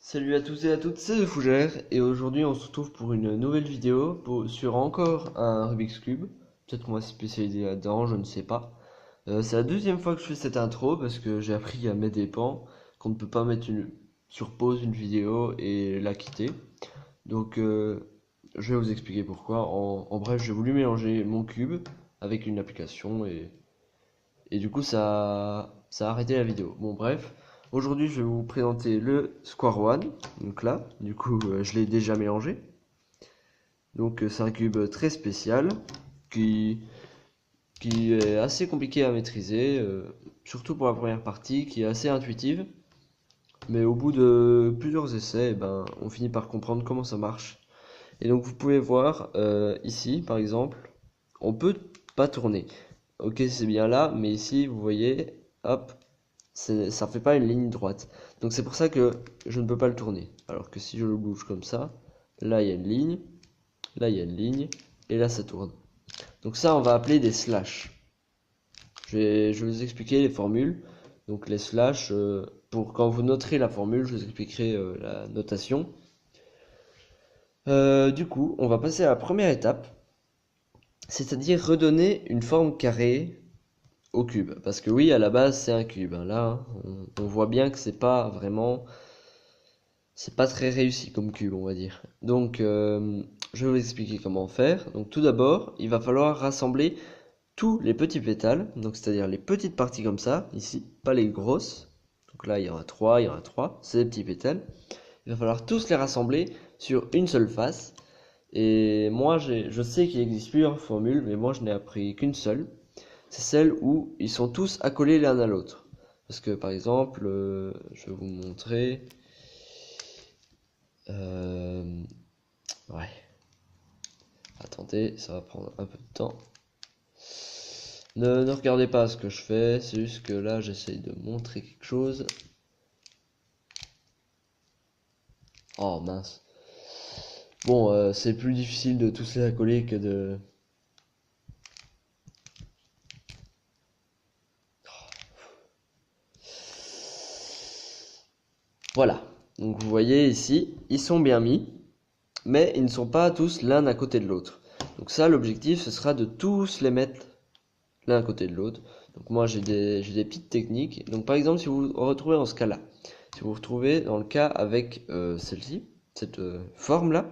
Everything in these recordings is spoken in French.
Salut à tous et à toutes, c'est The Fougère et aujourd'hui on se retrouve pour une nouvelle vidéo sur encore un Rubik's Cube. Peut-être qu'on va se spécialiser là-dedans, je ne sais pas. C'est la deuxième fois que je fais cette intro parce que j'ai appris à mes dépens qu'on ne peut pas mettre sur pause une vidéo et la quitter. Donc je vais vous expliquer pourquoi. En bref, j'ai voulu mélanger mon cube avec une application et du coup ça a arrêté la vidéo. Bon bref, aujourd'hui je vais vous présenter le Square One. Donc là, du coup je l'ai déjà mélangé. Donc c'est un cube très spécial qui, qui est assez compliqué à maîtriser, surtout pour la première partie, qui est assez intuitive. Mais au bout de plusieurs essais, on finit par comprendre comment ça marche. Et donc vous pouvez voir ici par exemple, on peut pas tourner. Ok, c'est bien là, mais ici vous voyez, hop, ça fait pas une ligne droite. Donc c'est pour ça que je ne peux pas le tourner. Alors que si je le bouge comme ça, là il y a une ligne, là il y a une ligne, et là ça tourne. Donc ça on va appeler des slash. Je vais vous expliquer les formules. Donc les slash, pour quand vous noterez la formule, je vous expliquerai la notation. Du coup, on va passer à la première étape, c'est-à-dire redonner une forme carrée au cube. Parce que oui, à la base, c'est un cube. Hein. Là, on voit bien que c'est pas très réussi comme cube, on va dire. Donc, je vais vous expliquer comment faire. Donc, tout d'abord, il va falloir rassembler tous les petits pétales. Donc, c'est-à-dire les petites parties comme ça, ici, pas les grosses. Donc là, il y en a trois, c'est des petits pétales. Il va falloir tous les rassembler sur une seule face. Et moi, je sais qu'il existe plusieurs formules, mais moi, je n'ai appris qu'une seule. C'est celle où ils sont tous accolés l'un à l'autre. Parce que par exemple, je vais vous montrer. Euh, ouais, attendez, ça va prendre un peu de temps. Ne regardez pas ce que je fais, c'est juste que là j'essaye de montrer quelque chose. Oh mince. Bon, c'est plus difficile de tous les accoler que de... Voilà. Donc vous voyez ici, ils sont bien mis, mais ils ne sont pas tous l'un à côté de l'autre. Donc ça, l'objectif, ce sera de tous les mettre l'un à côté de l'autre. Donc moi, j'ai des petites techniques. Donc par exemple, si vous vous retrouvez dans ce cas-là, si vous vous retrouvez dans le cas avec celle-ci, cette forme-là,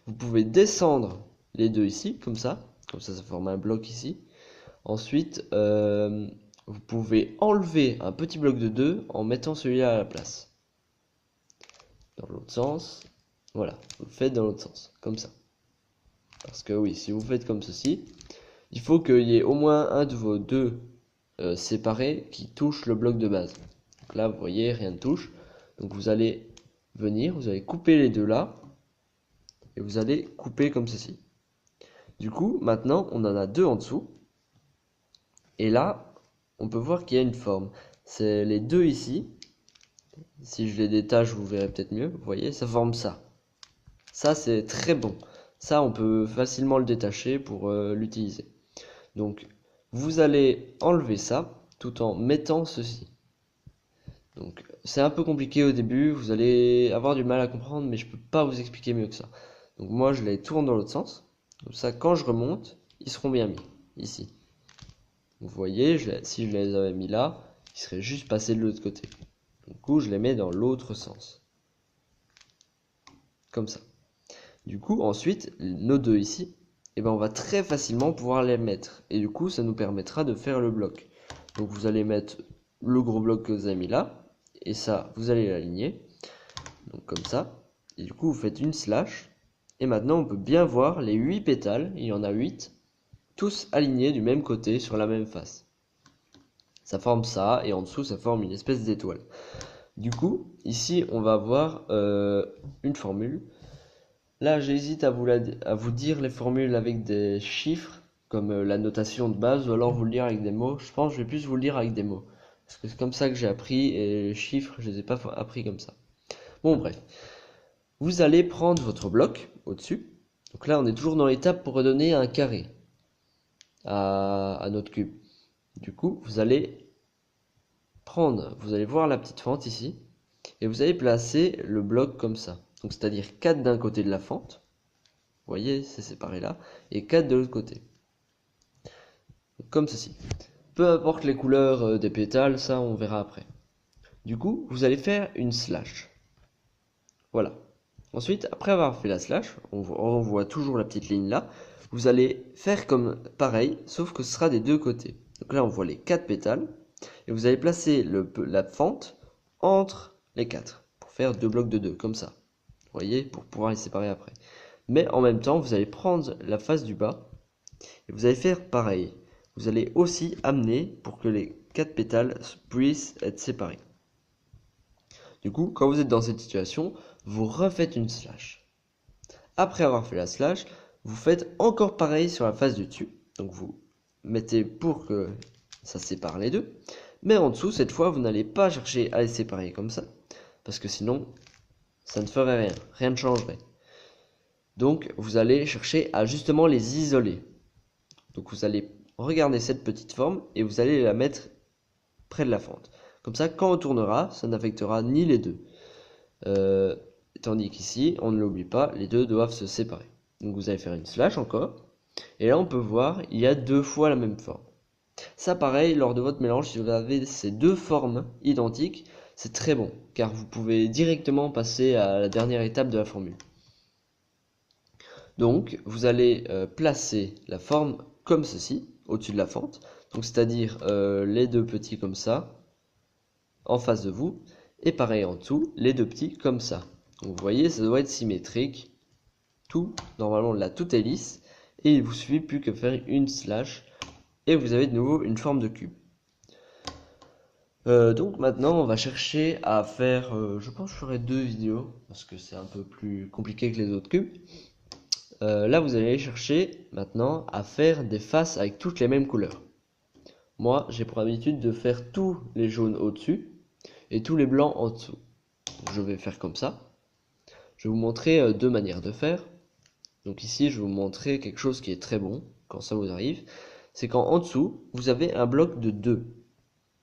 vous pouvez descendre les deux ici, comme ça forme un bloc ici. Ensuite, vous pouvez enlever un petit bloc de 2 en mettant celui-là à la place. Dans l'autre sens, voilà, vous le faites dans l'autre sens, comme ça. Parce que oui, si vous faites comme ceci, il faut qu'il y ait au moins un de vos deux séparés qui touche le bloc de base. Donc là, vous voyez, rien ne touche. Donc vous allez venir, vous allez couper les deux là, et vous allez couper comme ceci. Du coup, maintenant, on en a deux en dessous. Et là, on peut voir qu'il y a une forme. C'est les deux ici. Si je les détache, vous verrez peut-être mieux. Vous voyez, ça forme ça. Ça, c'est très bon. Ça, on peut facilement le détacher pour l'utiliser. Donc, vous allez enlever ça tout en mettant ceci. Donc, c'est un peu compliqué au début, vous allez avoir du mal à comprendre, mais je peux pas vous expliquer mieux que ça. Donc, moi, je les tourne dans l'autre sens. Comme ça, quand je remonte, ils seront bien mis ici. Vous voyez, si je les avais mis là, ils seraient juste passés de l'autre côté. Du coup, je les mets dans l'autre sens. Comme ça. Du coup, ensuite, nos deux ici, on va très facilement pouvoir les mettre. Et du coup, ça nous permettra de faire le bloc. Donc, vous allez mettre le gros bloc que vous avez mis là. Et ça, vous allez l'aligner. Donc, comme ça. Et du coup, vous faites une slash. Et maintenant, on peut bien voir les 8 pétales. Il y en a 8. Tous alignés du même côté sur la même face. Ça forme ça. Et en dessous, ça forme une espèce d'étoile. Du coup, ici, on va avoir une formule. Là, j'hésite à vous dire les formules avec des chiffres, comme la notation de base, ou alors vous le dire avec des mots. Je pense que je vais plus vous le dire avec des mots. Parce que c'est comme ça que j'ai appris, et les chiffres, je les ai pas appris comme ça. Bon, bref. Vous allez prendre votre bloc au-dessus. Donc là, on est toujours dans l'étape pour redonner un carré à notre cube. Du coup, vous allez voir la petite fente ici. et vous allez placer le bloc comme ça. Donc c'est-à-dire 4 d'un côté de la fente, vous voyez, c'est séparé là, et 4 de l'autre côté. Donc, comme ceci. Peu importe les couleurs des pétales, ça on verra après. Du coup, vous allez faire une slash. Voilà. Ensuite, après avoir fait la slash, on voit toujours la petite ligne là. Vous allez faire comme pareil, sauf que ce sera des deux côtés. Donc là, on voit les 4 pétales. Et vous allez placer la fente entre les 4. Pour faire 2 blocs de 2, comme ça. Vous voyez, pour pouvoir les séparer après. Mais en même temps, vous allez prendre la face du bas. Et vous allez faire pareil. Vous allez aussi amener pour que les 4 pétales puissent être séparés. Du coup, quand vous êtes dans cette situation, vous refaites une slash. Après avoir fait la slash, vous faites encore pareil sur la face du dessus. Donc vous mettez pour que ça sépare les deux. Mais en dessous, cette fois, vous n'allez pas chercher à les séparer comme ça. Parce que sinon, ça ne ferait rien. Rien ne changerait. Donc, vous allez chercher à justement les isoler. Donc vous allez regarder cette petite forme et vous allez la mettre près de la fente. Comme ça, quand on tournera, ça n'affectera ni les deux. Tandis qu'ici, on ne l'oublie pas, les deux doivent se séparer. Donc vous allez faire une slash encore. Et là, on peut voir, il y a 2 fois la même forme. Ça, pareil, lors de votre mélange, si vous avez ces 2 formes identiques, c'est très bon, car vous pouvez directement passer à la dernière étape de la formule. Donc, vous allez placer la forme comme ceci, au-dessus de la fente. Donc, c'est-à-dire les 2 petits comme ça, en face de vous. Et pareil en dessous, les 2 petits comme ça. Donc, vous voyez, ça doit être symétrique. Tout, normalement, là, tout est lisse. Et il vous suffit plus que faire une slash. Et vous avez de nouveau une forme de cube. Donc maintenant, on va chercher à faire... je pense que je ferai 2 vidéos. Parce que c'est un peu plus compliqué que les autres cubes. Là, vous allez chercher maintenant à faire des faces avec toutes les mêmes couleurs. Moi, j'ai pour habitude de faire tous les jaunes au-dessus et tous les blancs en dessous. Donc, je vais faire comme ça. Je vais vous montrer 2 manières de faire. Donc ici, je vais vous montrer quelque chose qui est très bon quand ça vous arrive. C'est qu'en dessous, vous avez un bloc de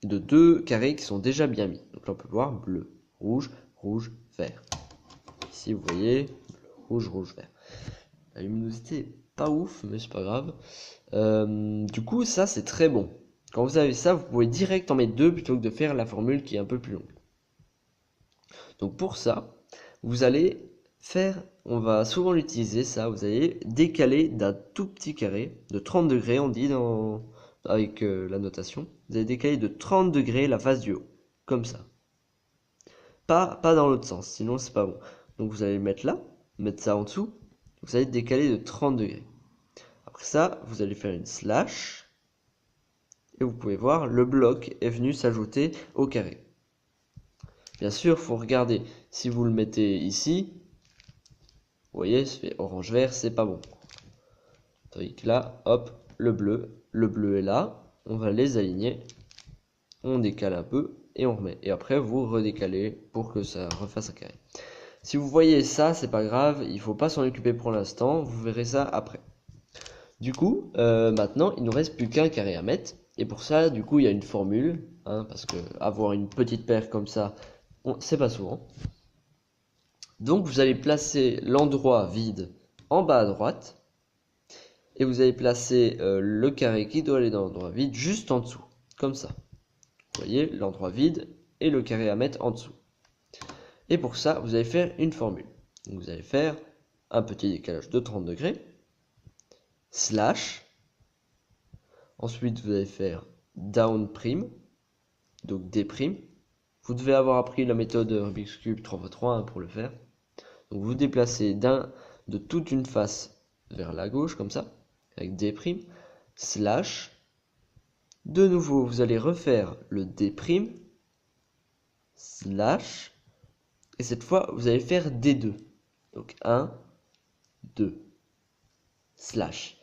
2 carrés qui sont déjà bien mis. Donc là, on peut voir bleu, rouge, rouge, vert. Ici, vous voyez, bleu, rouge, rouge, vert. La luminosité est pas ouf, mais c'est pas grave. Du coup, ça c'est très bon. Quand vous avez ça, vous pouvez direct en mettre 2 plutôt que de faire la formule qui est un peu plus longue. Donc pour ça, vous allez faire, on va souvent l'utiliser ça, vous allez décaler d'un tout petit carré, de 30 degrés, on dit avec la notation. Vous allez décaler de 30 degrés la face du haut, comme ça. Pas dans l'autre sens, sinon c'est pas bon. Donc vous allez le mettre là, mettre ça en dessous. Vous allez décaler de 30 degrés. Après ça, vous allez faire une slash. Et vous pouvez voir, le bloc est venu s'ajouter au carré. Bien sûr, il faut regarder. Si vous le mettez ici, vous voyez, ça fait orange-vert, c'est pas bon. Tandis que là, hop, le bleu est là. On va les aligner. On décale un peu et on remet. Et après, vous redécalez pour que ça refasse un carré. Si vous voyez ça, c'est pas grave, il faut pas s'en occuper pour l'instant, vous verrez ça après. Du coup, maintenant, il nous reste plus qu'un carré à mettre. Et pour ça, du coup, il y a une formule, hein, parce que avoir une petite paire comme ça, c'est pas souvent. Donc, vous allez placer l'endroit vide en bas à droite. Et vous allez placer le carré qui doit aller dans l'endroit vide juste en dessous, comme ça. Vous voyez, l'endroit vide et le carré à mettre en dessous. Et pour ça, vous allez faire une formule. Donc vous allez faire un petit décalage de 30 degrés, slash, ensuite vous allez faire down prime, donc D prime. Vous devez avoir appris la méthode Rubik's Cube 3x3 hein, pour le faire. Donc vous déplacez de toute une face vers la gauche, comme ça, avec D prime, slash. De nouveau, vous allez refaire le D prime, slash. Et cette fois, vous allez faire D2. Donc 1, 2, slash.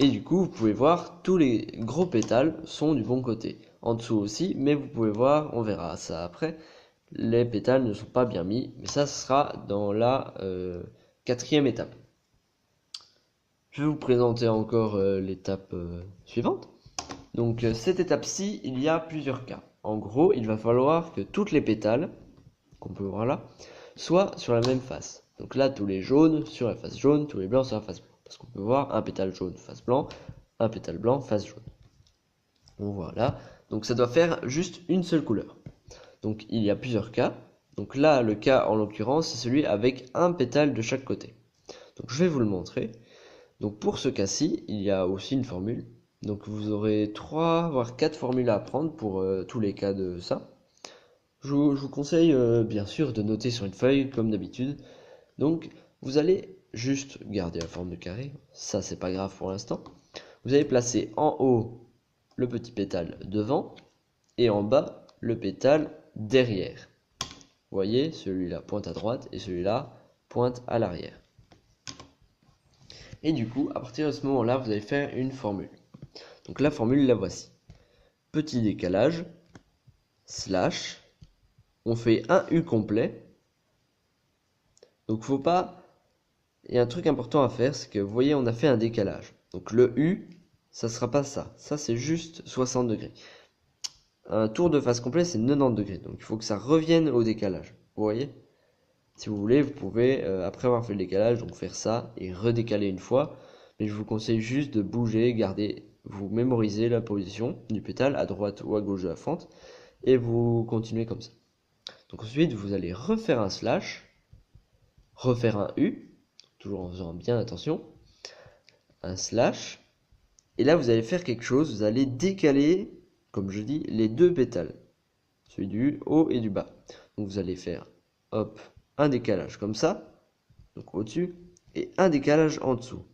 Et du coup, vous pouvez voir, tous les gros pétales sont du bon côté. En dessous aussi, mais vous pouvez voir, on verra ça après, les pétales ne sont pas bien mis. Mais ça, ce sera dans la 4e étape. Je vais vous présenter encore l'étape suivante. Donc cette étape-ci, il y a plusieurs cas. En gros, il va falloir que toutes les pétales qu'on peut voir là, soit sur la même face. Donc là, tous les jaunes sur la face jaune, tous les blancs sur la face blanche. Parce qu'on peut voir un pétale jaune face blanc, un pétale blanc face jaune. Donc voilà, donc ça doit faire juste une seule couleur. Donc il y a plusieurs cas. Donc là, le cas en l'occurrence, c'est celui avec un pétale de chaque côté. Donc je vais vous le montrer. Donc pour ce cas-ci, il y a aussi une formule. Donc vous aurez 3 voire 4 formules à apprendre pour tous les cas de ça. Je vous conseille bien sûr de noter sur une feuille comme d'habitude. Donc vous allez juste garder la forme de carré, ça c'est pas grave pour l'instant. Vous allez placer en haut le petit pétale devant et en bas le pétale derrière. Vous voyez, celui-là pointe à droite et celui-là pointe à l'arrière. Et du coup, à partir de ce moment-là, vous allez faire une formule. Donc la formule, la voici. Petit décalage, slash, on fait un U complet. Donc faut pas... Il y a un truc important à faire, c'est que vous voyez, on a fait un décalage. Donc le U, ça sera pas ça. Ça, c'est juste 60 degrés. Un tour de face complet, c'est 90 degrés. Donc il faut que ça revienne au décalage. Vous voyez? Si vous voulez, vous pouvez, après avoir fait le décalage, donc faire ça et redécaler une fois. Mais je vous conseille juste de bouger, vous mémorisez la position du pétale à droite ou à gauche de la fente. Et vous continuez comme ça. Donc ensuite, vous allez refaire un slash, refaire un U, toujours en faisant bien attention, un slash. Et là, vous allez faire quelque chose, vous allez décaler, comme je dis, les deux pétales. Celui du haut et du bas. Donc vous allez faire, hop, un décalage comme ça, donc au-dessus, et un décalage en dessous.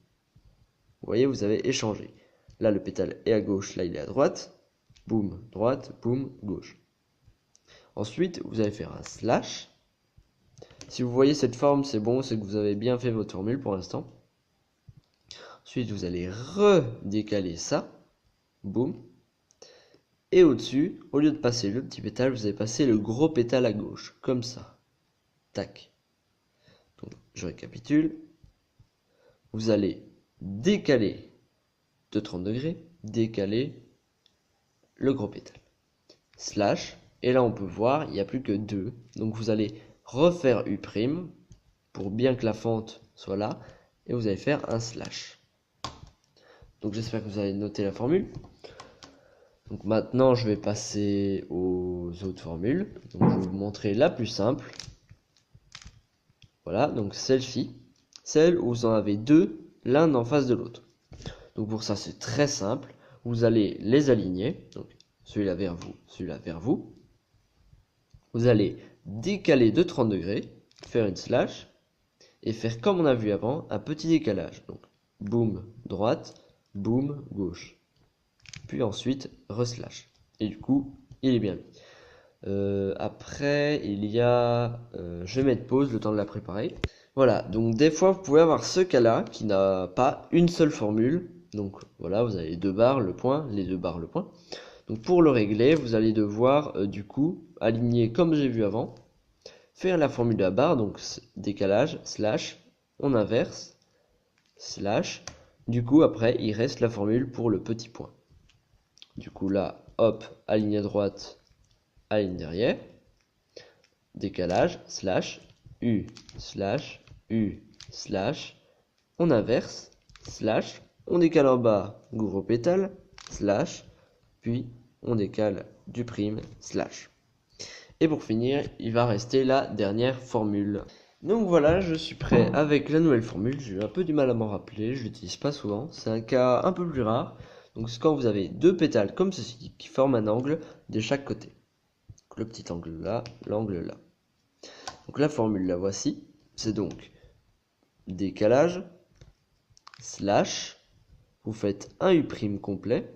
Vous voyez, vous avez échangé. Là, le pétale est à gauche, là, il est à droite. Boum, droite, boum, gauche. Ensuite, vous allez faire un slash. Si vous voyez cette forme, c'est bon, c'est que vous avez bien fait votre formule pour l'instant. Ensuite, vous allez redécaler ça. Boum. Et au-dessus, au lieu de passer le petit pétale, vous allez passer le gros pétale à gauche, comme ça. Tac. Donc, je récapitule. Vous allez décaler de 30 degrés, décaler le gros pétale. Slash, et là on peut voir, il n'y a plus que 2. Donc vous allez refaire U' pour bien que la fente soit là, et vous allez faire un slash. Donc j'espère que vous allez noter la formule. Donc maintenant je vais passer aux autres formules. Donc je vais vous montrer la plus simple. Voilà, donc celle-ci, celle où vous en avez deux, l'un en face de l'autre. Donc pour ça c'est très simple. Vous allez les aligner. Donc celui-là vers vous, celui-là vers vous. Vous allez décaler de 30 degrés, faire une slash, et faire comme on a vu avant, un petit décalage. Donc boum droite, boum gauche. Puis ensuite reslash. Et du coup, il est bien mis. Après, il y a... je vais mettre pause le temps de la préparer. Voilà, donc des fois vous pouvez avoir ce cas-là qui n'a pas une seule formule. Donc voilà, vous avez les deux barres, le point, les deux barres, le point. Donc pour le régler, vous allez devoir du coup aligner comme j'ai vu avant, faire la formule de la barre, donc décalage, slash, on inverse, slash. Du coup après il reste la formule pour le petit point. Du coup là, hop, aligner à droite, aligne derrière, décalage, slash, U, slash, U, slash, on inverse, slash, on décale en bas, gros pétale, slash, puis on décale du prime, slash. Et pour finir, il va rester la dernière formule. Donc voilà, je suis prêt avec la nouvelle formule. J'ai eu un peu du mal à m'en rappeler, je l'utilise pas souvent. C'est un cas un peu plus rare. Donc c'est quand vous avez deux pétales comme ceci qui forment un angle de chaque côté. Donc, le petit angle là, l'angle là. Donc la formule la voici. C'est donc décalage, slash, vous faites un U' complet,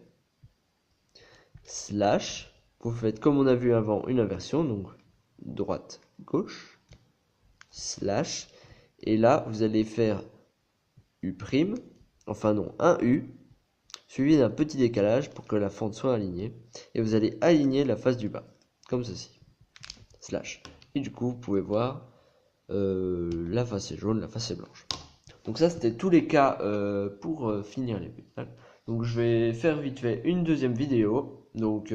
slash, vous faites comme on a vu avant une inversion, donc droite, gauche, slash, et là vous allez faire U', enfin non, un U, suivi d'un petit décalage pour que la fente soit alignée, et vous allez aligner la face du bas, comme ceci, slash. Et du coup vous pouvez voir, la face est jaune, la face est blanche. Donc ça c'était tous les cas pour finir les pétales. Donc je vais faire vite fait une deuxième vidéo. Donc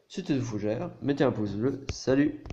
c'était de Fougère. Mettez un pouce bleu. Salut!